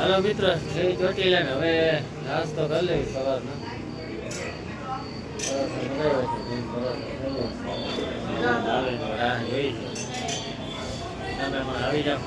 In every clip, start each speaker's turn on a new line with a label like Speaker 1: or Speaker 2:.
Speaker 1: હાલો મિત્ર, જય ચોટીલા ને હવે નાસ્તો કરી લઈ સવારનો. આવી જાઓ.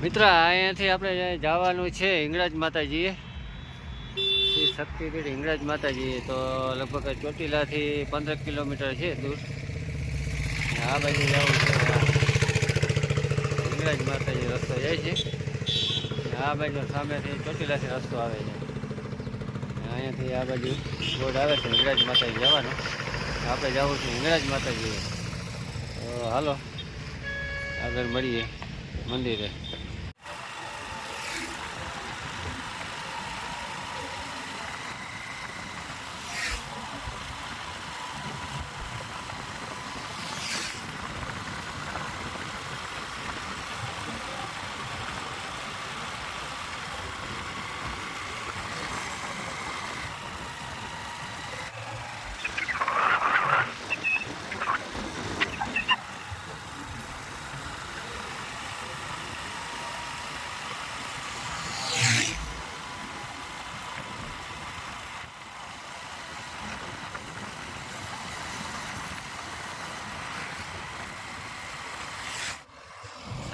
Speaker 1: મિત્ર, અહીંયાથી આપણે જવાનું છે હિંગળાજ માતાજીએ, શ્રી શક્તિપીઠ હિંગળાજ માતાજીએ. તો લગભગ ચોટીલાથી 15 કિલોમીટર છે દૂર. આ બાજુ જવું છે, હિંગળાજ માતાજી રસ્તો જાય છે. આ બાજુ સામેથી ચોટીલાથી રસ્તો આવે છે. અહીંયાથી આ બાજુ બોર્ડ આવે છે હિંગળાજ માતાજી જવાનું. આપણે જવું છે હિંગળાજ માતાજીએ. તો હાલો આગળ મળીએ મંદિરે.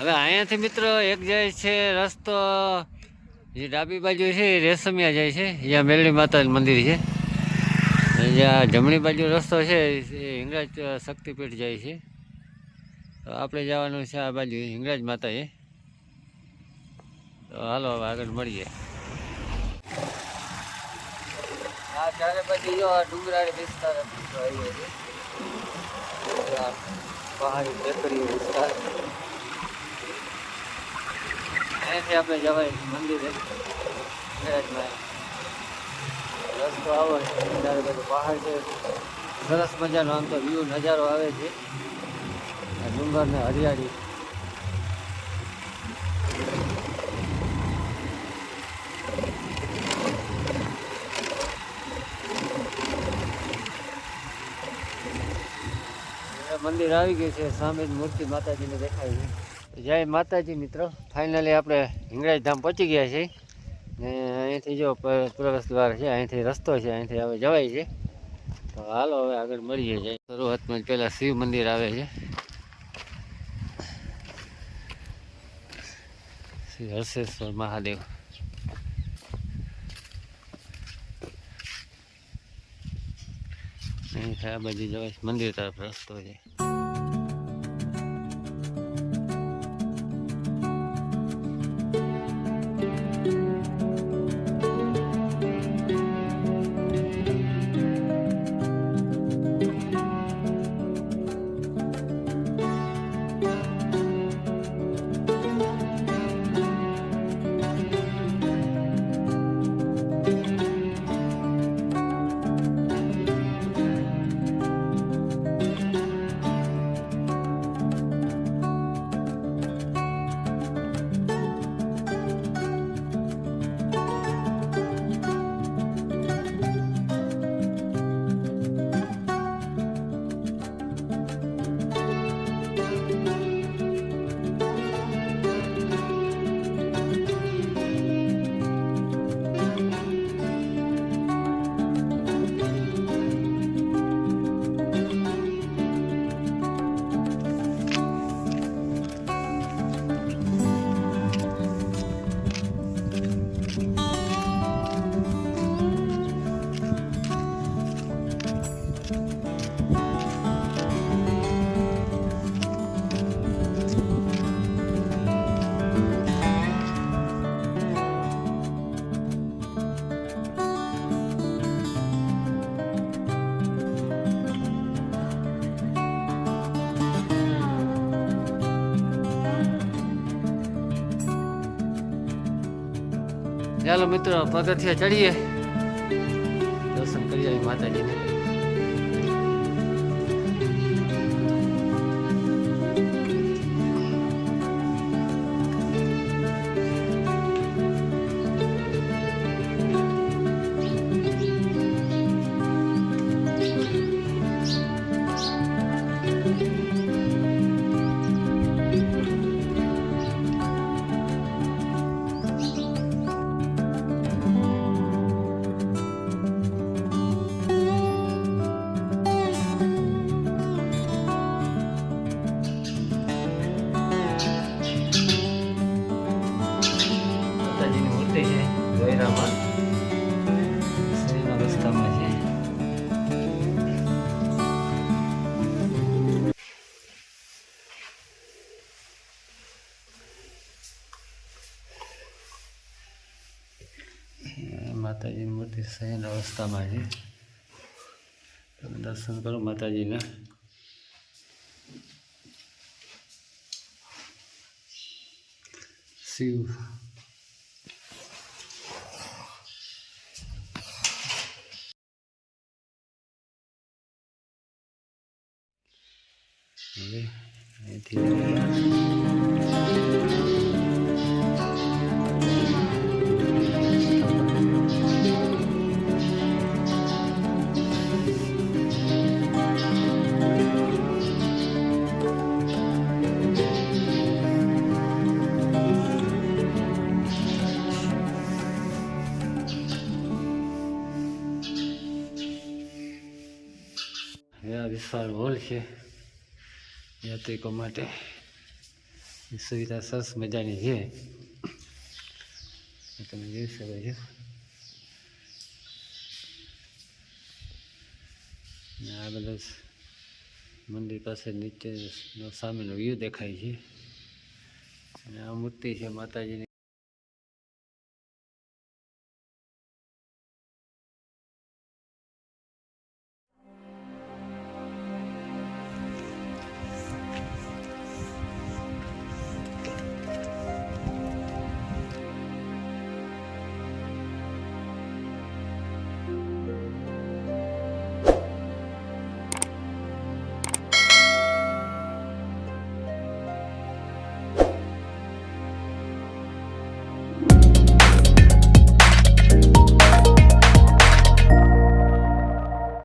Speaker 1: હવે અહીંયાથી મિત્રો એક જાય છે રસ્તો, જે ડાબી બાજુ છે રેશમિયા જાય છે, જ્યાં મેલડી માતા મંદિર છે. જ્યાં જમણી બાજુ રસ્તો છે એ હિંગળાજ શક્તિપીઠ જાય છે. તો આપણે જવાનું છે આ બાજુ હિંગળાજ માતાએ. તો હાલો હવે આગળ મળીએ. આ ચારે બાજુ જો આ ડુંગરાળી વિસ્તાર આવ્યો છે, પહાડી ટેકરી વિસ્તાર. અહીંયાથી આપણે જવાય મંદિરે. રસ્તો આવો છે, ત્યારે બધું પહાડ છે, સરસ મજાનો આમ તો વ્યૂ નજારો આવે છે, ડુંગર ને હરિયાળી. મંદિર આવી ગયું છે, સામે જ મૂર્તિ માતાજીને દેખાય છે. જય માતાજી મિત્રો, ફાઇનલી આપણે હિંગળાજ ધામ પહોંચી ગયા છીએ. ને અહીંથી જો પ્રવેશ દ્વાર છે, અહીંથી રસ્તો છે, અહીંથી હવે જવાય છે. તો હાલો હવે આગળ મળીએ જાય. શરૂઆતમાં પહેલાં શિવ મંદિર આવે છે, શ્રી હર્ષેશ્વર મહાદેવ. અહીંથી આ બાજુ જવાય મંદિર તરફ રસ્તો છે. ચાલો મિત્રો પગથિયા ચડીએ, દર્શન કરી આવીએ માતાજીને. ગોયરામાં શરીરના રસ્તામાં છે. માતાજીની મૂર્તિ શહેરના રસ્તામાં છે. તમે દર્શન કરો માતાજીના. શિવ હવે અહીંથી આ વિશાળ હોલ છે યાત્રિકો માટે. સુવિધા સરસ મજાની છે, તમે જોઈ શકો છો. આ બધા મંદિર પાસે નીચે સામેનો વ્યૂ દેખાય છે. અને આ મૂર્તિ છે માતાજીની.